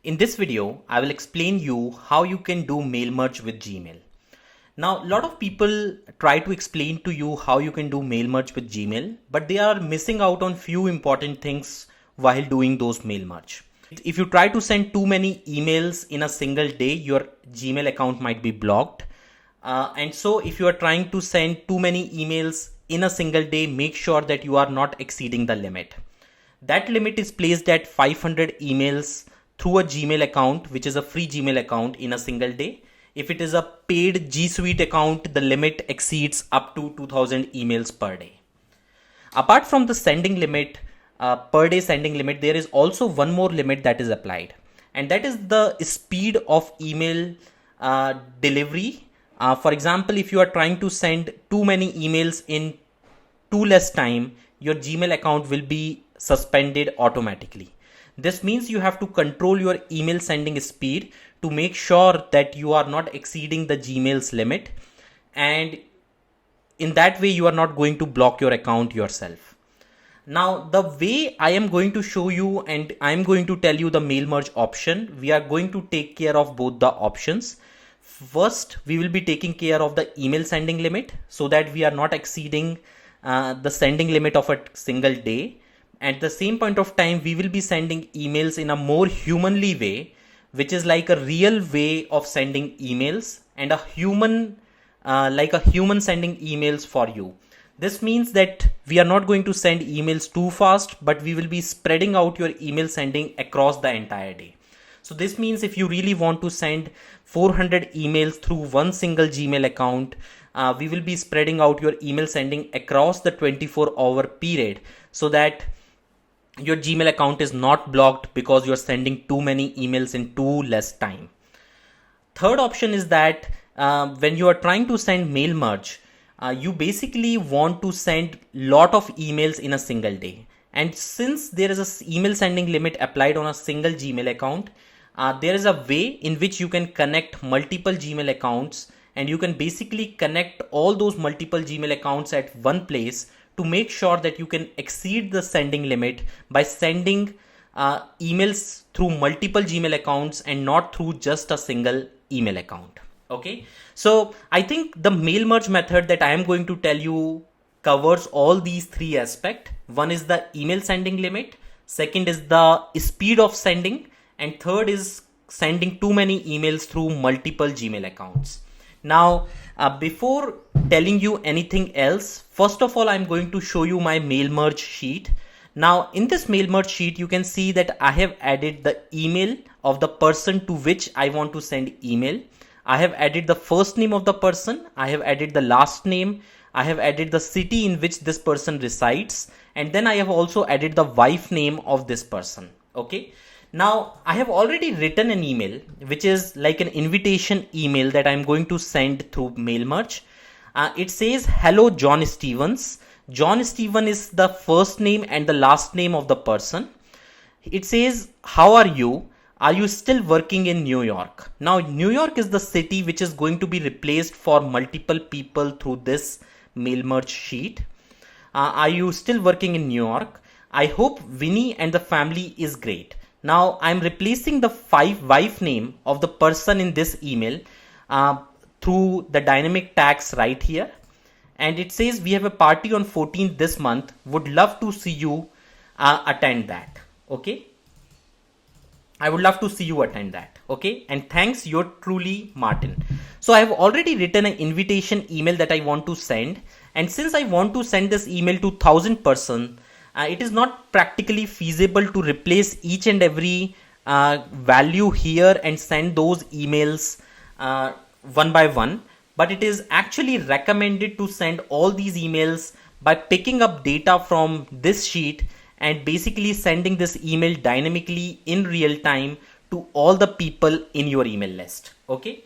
In this video, I will explain you how you can do mail merge with Gmail. Now, a lot of people try to explain to you how you can do mail merge with Gmail, but they are missing out on few important things while doing those mail merge. If you try to send too many emails in a single day, your Gmail account might be blocked. And so if you are trying to send too many emails in a single day, make sure that you are not exceeding the limit. That limit is placed at 500 emails through a Gmail account, which is a free Gmail account, in a single day. If it is a paid G Suite account, the limit exceeds up to 2000 emails per day. Apart from the sending limit, per day sending limit, there is also one more limit that is applied, and that is the speed of email delivery. For example, if you are trying to send too many emails in too less time, your Gmail account will be suspended automatically. This means you have to control your email sending speed to make sure that you are not exceeding the Gmail's limit, and in that way you are not going to block your account yourself. Now, the way I am going to show you, and I am going to tell you the mail merge option, we are going to take care of both the options. First, we will be taking care of the email sending limit so that we are not exceeding the sending limit of a single day. At the same point of time, we will be sending emails in a more humanly way, which is like a real way of sending emails, and a human, like a human sending emails for you. This means that we are not going to send emails too fast, but we will be spreading out your email sending across the entire day. So this means if you really want to send 400 emails through one single Gmail account, we will be spreading out your email sending across the 24-hour period so that your Gmail account is not blocked because you're sending too many emails in too less time. Third option is that when you are trying to send mail merge, you basically want to send lot of emails in a single day. And since there is a email sending limit applied on a single Gmail account, there is a way in which you can connect multiple Gmail accounts, and you can basically connect all those multiple Gmail accounts at one place to make sure that you can exceed the sending limit by sending emails through multiple Gmail accounts and not through just a single email account. Okay, so I think the mail merge method that I am going to tell you covers all these three aspects. One is the email sending limit, second is the speed of sending, and third is sending too many emails through multiple Gmail accounts. Now, before telling you anything else, first of all, I'm going to show you my mail merge sheet. Now, in this mail merge sheet, you can see that I have added the email of the person to which I want to send email. I have added the first name of the person. I have added the last name. I have added the city in which this person resides. And then I have also added the wife name of this person. Okay. Now, I have already written an email, which is like an invitation email that I'm going to send through mail merge. It says, "Hello, John Stevens." John Steven is the first name and the last name of the person. It says, "How are you? Are you still working in New York?" Now, New York is the city which is going to be replaced for multiple people through this mail merge sheet. Are you still working in New York? I hope Winnie and the family is great. Now, I'm replacing the wife name of the person in this email through the dynamic tags right here. And it says, "We have a party on 14th this month. Would love to see you attend that." Okay. I would love to see you attend that. Okay. And thanks, you're truly Martin. So I have already written an invitation email that I want to send. And since I want to send this email to 1000 person, it is not practically feasible to replace each and every value here and send those emails one by one. But it is actually recommended to send all these emails by picking up data from this sheet and basically sending this email dynamically in real time to all the people in your email list. Okay.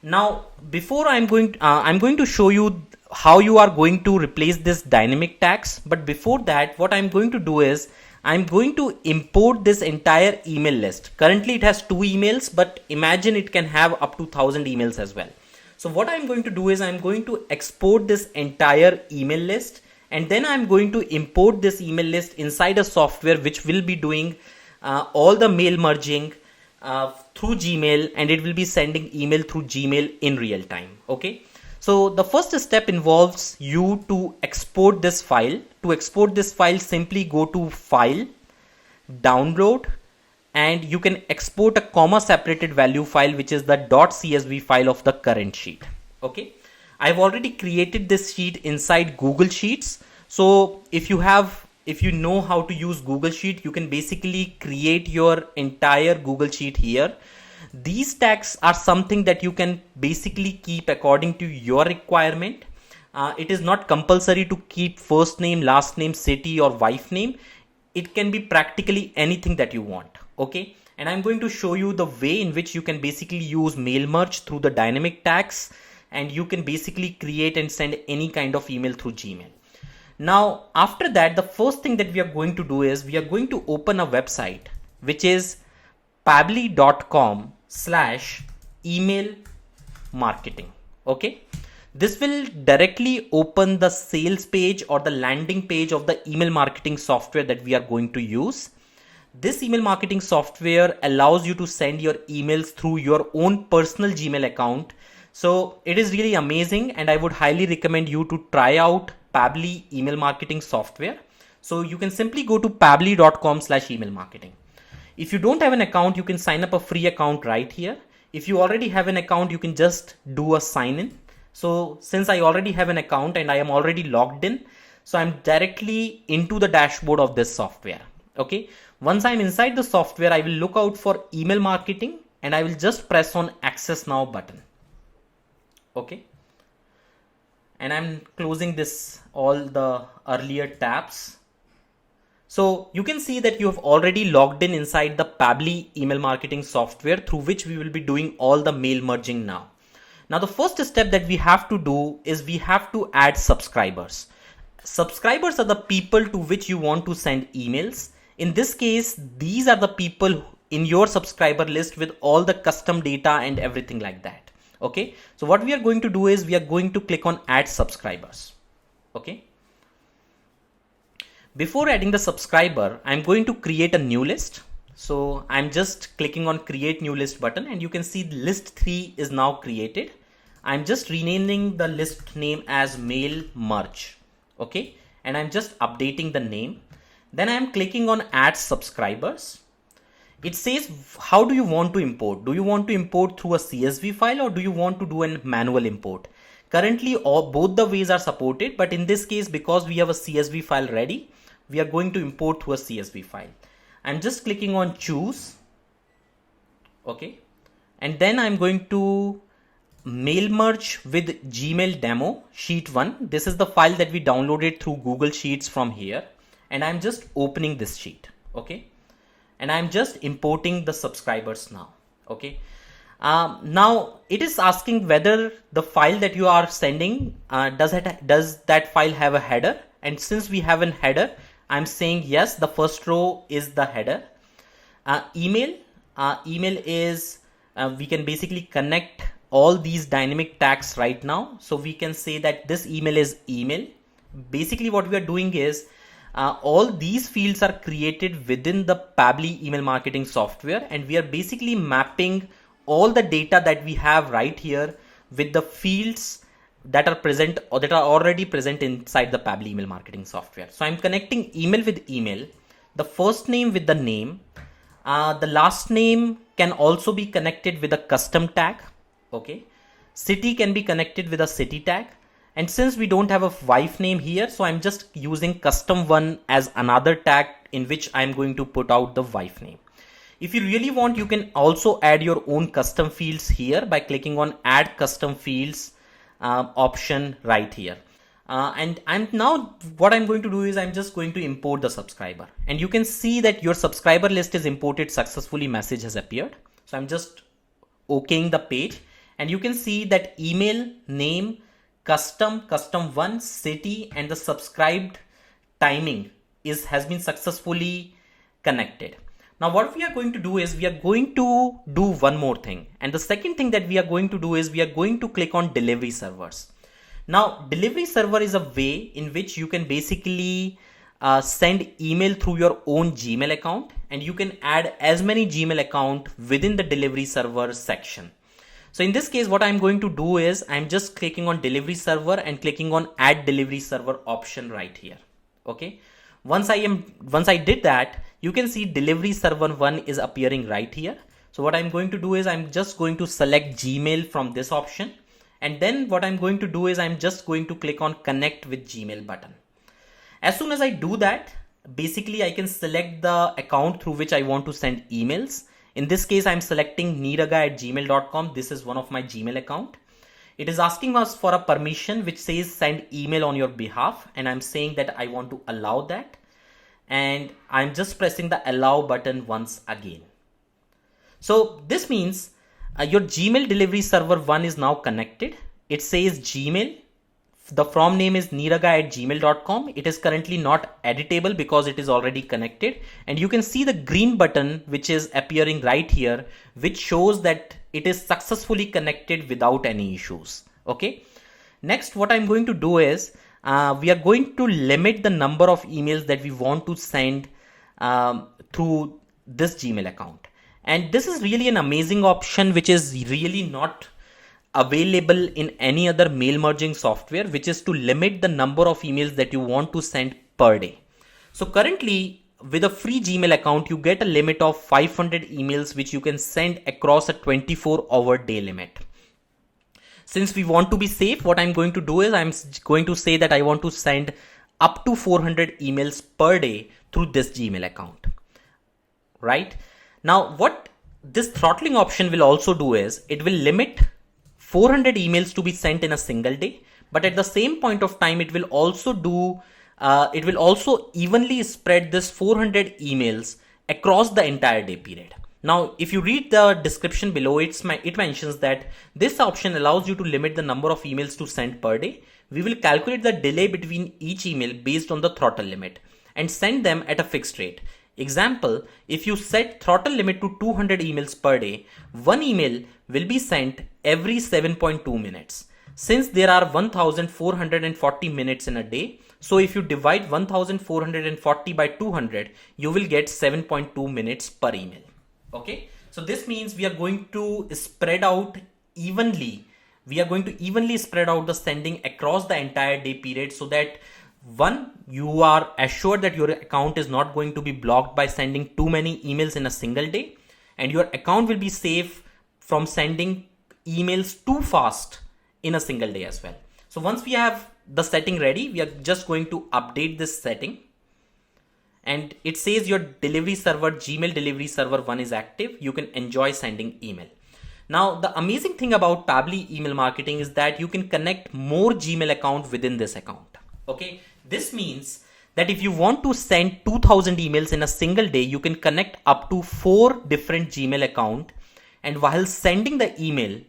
Now, before I'm going to show you how you are going to replace this dynamic tags. But before that, what I'm going to do is I'm going to import this entire email list. Currently it has 2 emails, but imagine it can have up to 1000 emails as well. So what I'm going to do is I'm going to export this entire email list, and then I'm going to import this email list inside a software which will be doing all the mail merging through Gmail, and it will be sending email through Gmail in real time. Okay. So the first step involves you to export this file. To export this file, simply go to File, Download, and you can export a comma separated value file, which is the .csv file of the current sheet. Okay. I've already created this sheet inside Google Sheets. So if you know how to use Google Sheet, you can basically create your entire Google Sheet here. These tags are something that you can basically keep according to your requirement. It is not compulsory to keep first name, last name, city, or wife name. It can be practically anything that you want. Okay. And I'm going to show you the way in which you can basically use mail merge through the dynamic tags, and you can basically create and send any kind of email through Gmail. Now, after that, the first thing that we are going to do is we are going to open a website, which is pabbly.com/email marketing. Okay. This will directly open the sales page or the landing page of the email marketing software that we are going to use. This email marketing software allows you to send your emails through your own personal Gmail account. So it is really amazing, and I would highly recommend you to try out Pabbly email marketing software. So you can simply go to pabbly.com/email marketing. If you don't have an account, you can sign up a free account right here. If you already have an account, you can just do a sign in. So since I already have an account and I am already logged in, so I'm directly into the dashboard of this software. Okay. Once I'm inside the software, I will look out for email marketing, and I will just press on access now button. Okay. And I'm closing all the earlier tabs. So you can see that you have already logged in inside the Pabbly email marketing software, through which we will be doing all the mail merging now. Now, the first step that we have to do is we have to add subscribers. Subscribers are the people to which you want to send emails. In this case, these are the people in your subscriber list with all the custom data and everything like that. Okay. So what we are going to do is we are going to click on add subscribers. Okay. Before adding the subscriber, I'm going to create a new list. So I'm just clicking on create new list button, and you can see list 3 is now created. I'm just renaming the list name as mail merge. Okay. And I'm just updating the name. Then I'm clicking on add subscribers. It says, how do you want to import? Do you want to import through a CSV file, or do you want to do a manual import? Currently, both the ways are supported, but in this case, because we have a CSV file ready, we are going to import through a CSV file. I'm just clicking on choose. Okay. And then I'm going to mail merge with Gmail demo sheet 1. This is the file that we downloaded through Google Sheets from here. And I'm just opening this sheet. Okay. And I'm just importing the subscribers now. Okay. Now it is asking whether the file that you are sending, does that file have a header? And since we have a header, I'm saying yes, the first row is the header. Email is, we can basically connect all these dynamic tags right now. So we can say that this email is email. Basically what we are doing is, all these fields are created within the Pabbly email marketing software, and we are basically mapping all the data that we have right here with the fields that are present or that are already present inside the Pabbly email marketing software. So I'm connecting email with email, the first name with the name, the last name can also be connected with a custom tag. Okay. City can be connected with a city tag. And since we don't have a wife name here, so I'm just using custom one as another tag in which I'm going to put out the wife name. If you really want, you can also add your own custom fields here by clicking on add custom fields option right here. And what I'm going to do is I'm just going to import the subscriber, and you can see that your subscriber list is imported successfully. Message has appeared. So I'm just okaying the page, and you can see that email, name, custom one, city, and the subscribed timing has been successfully connected. Now what we are going to do is we are going to do one more thing, and the second thing that we are going to do is we are going to click on delivery servers. Now delivery server is a way in which you can basically send email through your own Gmail account, and you can add as many Gmail account within the delivery server section. So in this case, what I'm going to do is I'm just clicking on delivery server and clicking on add delivery server option right here. Okay. Once I did that, you can see delivery server 1 is appearing right here. So what I'm going to do is I'm just going to select Gmail from this option. And then what I'm going to do is I'm just going to click on connect with Gmail button. As soon as I do that, basically I can select the account through which I want to send emails. In this case, I'm selecting neeraga@gmail.com. This is one of my Gmail account. It is asking us for a permission which says send email on your behalf. And I'm saying that I want to allow that. And I'm just pressing the allow button once again. So this means your Gmail delivery server 1 is now connected. It says Gmail. The from name is neeraga@gmail.com. It is currently not editable because it is already connected. And you can see the green button which is appearing right here, which shows that it is successfully connected without any issues. Okay. Next, what I'm going to do is we are going to limit the number of emails that we want to send through this Gmail account. And this is really an amazing option which is really not available in any other mail merging software, which is to limit the number of emails that you want to send per day. So currently with a free Gmail account, you get a limit of 500 emails which you can send across a 24-hour day limit. Since we want to be safe, what I'm going to do is I'm going to say that I want to send up to 400 emails per day through this Gmail account. Right? Now, what this throttling option will also do is it will limit 400 emails to be sent in a single day, but at the same point of time, it will also evenly spread this 400 emails across the entire day period. Now, if you read the description below, it mentions that this option allows you to limit the number of emails to send per day. We will calculate the delay between each email based on the throttle limit and send them at a fixed rate. Example, if you set throttle limit to 200 emails per day, one email will be sent every 7.2 minutes. Since there are 1440 minutes in a day, so if you divide 1440 by 200, you will get 7.2 minutes per email. Okay, so this means we are going to spread out evenly. We are going to evenly spread out the sending across the entire day period, so that one, you are assured that your account is not going to be blocked by sending too many emails in a single day, and your account will be safe from sending emails too fast in a single day as well. So once we have the setting ready, we are just going to update this setting, and it says your delivery server, Gmail delivery server 1 is active. You can enjoy sending email. Now, the amazing thing about Pabbly email marketing is that you can connect more Gmail accounts within this account. Okay, this means that if you want to send 2000 emails in a single day, you can connect up to 4 different Gmail accounts. And while sending the email,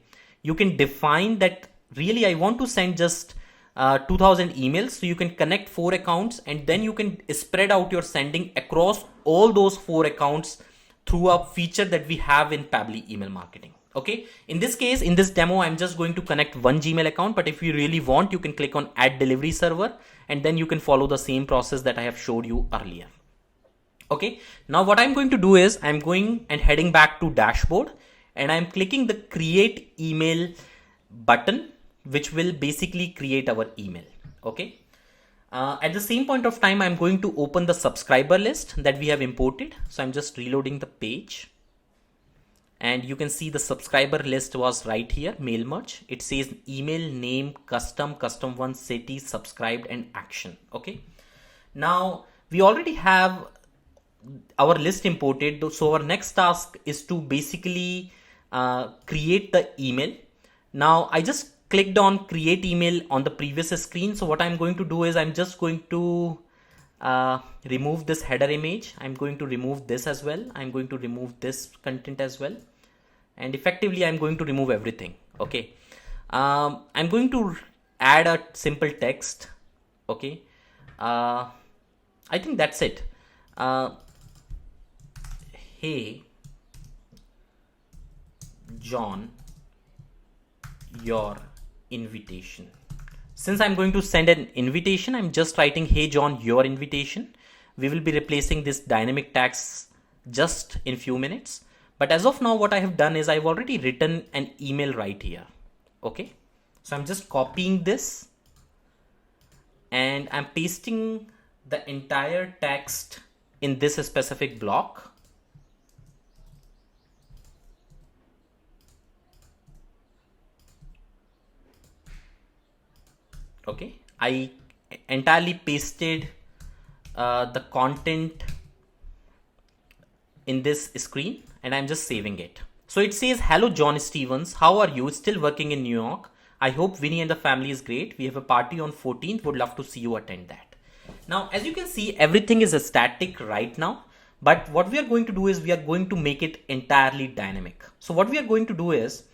you can define that really I want to send just 2000 emails. So you can connect 4 accounts, and then you can spread out your sending across all those 4 accounts through a feature that we have in Pabbly email marketing. Okay, in this case, in this demo, I'm just going to connect one Gmail account, but if you really want, you can click on add delivery server, and then you can follow the same process that I have showed you earlier. Okay, now what I'm going to do is I'm going and heading back to dashboard, and I'm clicking the create email button, which will basically create our email. Okay, at the same point of time, I'm going to open the subscriber list that we have imported. So I'm just reloading the page. And you can see the subscriber list was right here, mail merge. It says email, name, custom one, city, subscribed, and action. Okay. Now we already have our list imported. So our next task is to basically create the email. Now I just clicked on create email on the previous screen. So what I'm going to do is I'm just going to remove this header image. I'm going to remove this as well. I'm going to remove this content as well. And effectively, I'm going to remove everything. Okay. I'm going to add a simple text. Okay. I think that's it. Hey, John, your invitation. Since I'm going to send an invitation, I'm just writing, hey, John, your invitation. we will be replacing this dynamic tags just in few minutes. But as of now, what I have done is I've already written an email right here. Okay, so I'm just copying this and I'm pasting the entire text in this specific block. Okay, I entirely pasted the content in this screen and I'm just saving it. So it says, hello John Stevens, how are you? Still working in New York? I hope Winnie and the family is great. We have a party on 14th. Would love to see you attend that. Now, as you can see, everything is static right now. But what we are going to do is we are going to make it entirely dynamic. So what we are going to do is,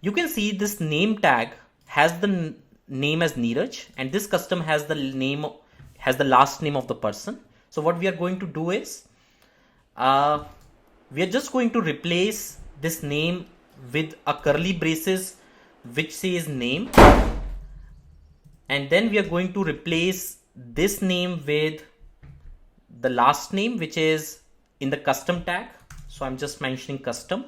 you can see this name tag has the name as Neeraj, and this custom has the last name of the person. So what we are going to do is, we are just going to replace this name with a curly braces which says name, and then we are going to replace this name with the last name which is in the custom tag. So I'm just mentioning custom.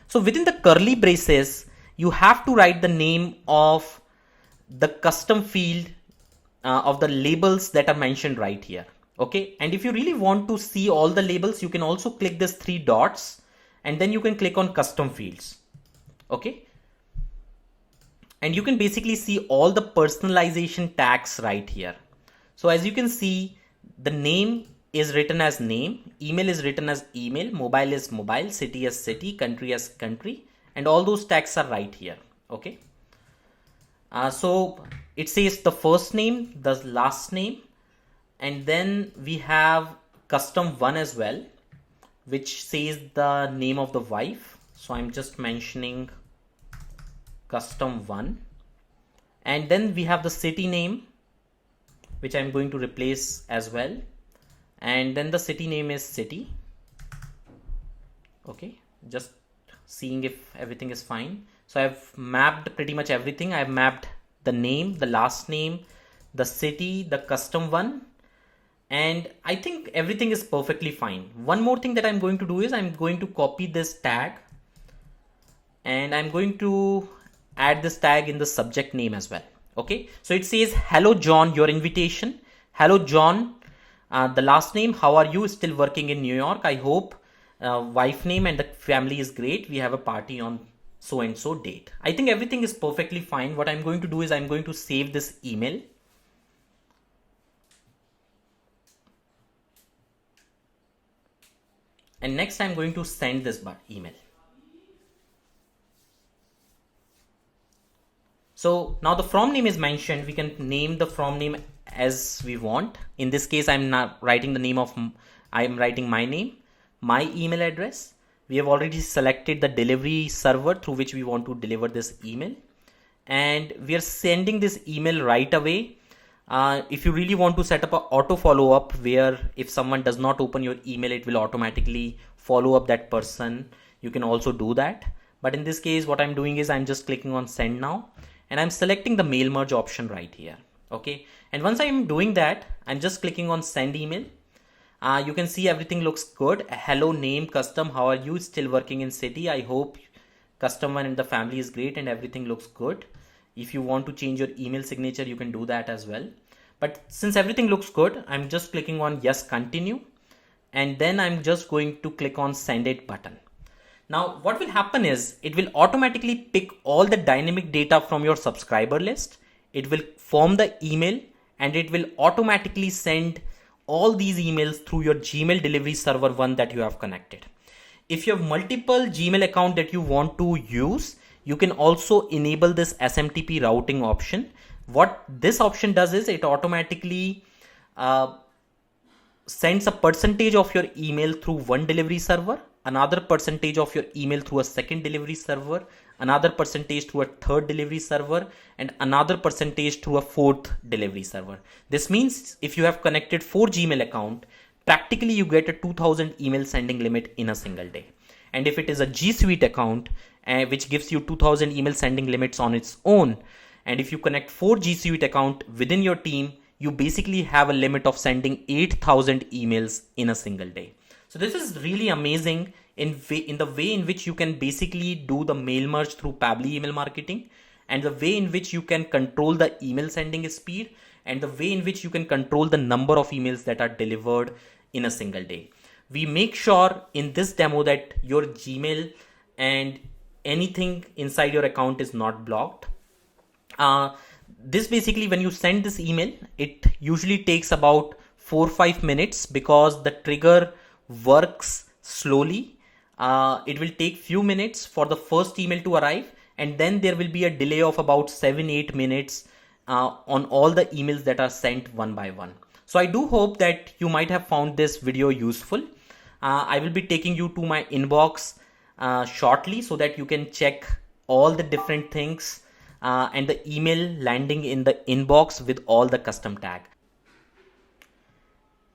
So within the curly braces, you have to write the name of the custom field of the labels that are mentioned right here. Okay, and if you really want to see all the labels, you can also click this 3 dots and then you can click on custom fields. Okay, and you can basically see all the personalization tags right here. So as you can see, the name is written as name, email is written as email, mobile is mobile, city as city, country as country, and all those tags are right here. Okay, so it says the first name, the last name, and then we have custom one as well, which says the name of the wife. So I'm just mentioning custom one, and then we have the city name, which I'm going to replace as well, and then the city name is city. Okay, just seeing if everything is fine. So I've mapped pretty much everything. I've mapped the name, the last name, the city, the custom one, and I think everything is perfectly fine. One more thing that I'm going to do is I'm going to copy this tag and I'm going to add this tag in the subject name as well. Okay, so it says, hello John, your invitation. Hello John, the last name, how are you? Still working in New York? I hope wife name and the family is great. We have a party on so and so date. I think everything is perfectly fine. What I'm going to do is I'm going to save this email. And next I'm going to send this email. So now the from name is mentioned. We can name the from name as we want. In this case, I'm not writing the name of, I'm writing my name, my email address. We have already selected the delivery server through which we want to deliver this email. And we are sending this email right away. If you really want to set up an auto follow up where if someone does not open your email, it will automatically follow up that person, you can also do that. But in this case, what I'm doing is I'm just clicking on send now and I'm selecting the mail merge option right here. Okay, and once I'm doing that, I'm just clicking on send email. You can see everything looks good. Hello name custom, how are you? Still working in city. I hope custom one and the family is great and everything looks good. If you want to change your email signature, you can do that as well. But since everything looks good, I'm just clicking on yes, continue. And then I'm just going to click on send it button. Now what will happen is it will automatically pick all the dynamic data from your subscriber list. It will form the email and it will automatically send all these emails through your Gmail delivery server one that you have connected. If you have multiple Gmail account that you want to use, you can also enable this SMTP routing option. What this option does is it automatically sends a percentage of your email through one delivery server, another percentage of your email through a second delivery server, another percentage through a third delivery server, and another percentage through a fourth delivery server. This means if you have connected 4 Gmail account, practically you get a 2000 email sending limit in a single day. And if it is a G Suite account, which gives you 2000 email sending limits on its own, and if you connect 4 G Suite account within your team, you basically have a limit of sending 8,000 emails in a single day. So this is really amazing in the way in which you can basically do the mail merge through Pabbly email marketing, and the way in which you can control the email sending speed, and the way in which you can control the number of emails that are delivered in a single day. We make sure in this demo that your Gmail and anything inside your account is not blocked. This basically, when you send this email, it usually takes about 4-5 minutes because the trigger works slowly. It will take few minutes for the first email to arrive, and then there will be a delay of about 7-8 minutes on all the emails that are sent one by one. So I do hope that you might have found this video useful. I will be taking you to my inbox shortly so that you can check all the different things and the email landing in the inbox with all the custom tag.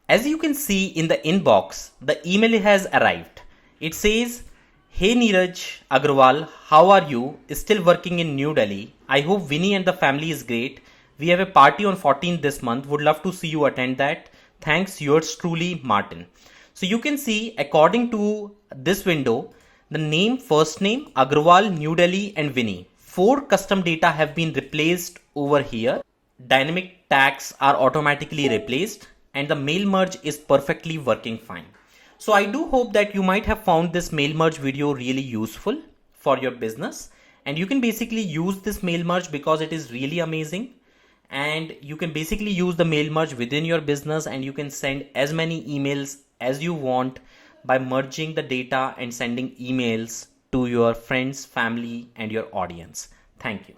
As you can see in the inbox, the email has arrived. It says, "Hey Neeraj Agrawal, how are you? Still working in New Delhi. I hope Vinny and the family is great. We have a party on 14th this month. Would love to see you attend that. Thanks, yours truly, Martin." So you can see, according to this window, the name, first name, Agrawal, New Delhi, and Vinny. 4 custom data have been replaced over here. Dynamic tags are automatically replaced, and the mail merge is perfectly working fine. So I do hope that you might have found this mail merge video really useful for your business, and you can basically use this mail merge because it is really amazing, and you can basically use the mail merge within your business, and you can send as many emails as you want by merging the data and sending emails to your friends, family, and your audience. Thank you.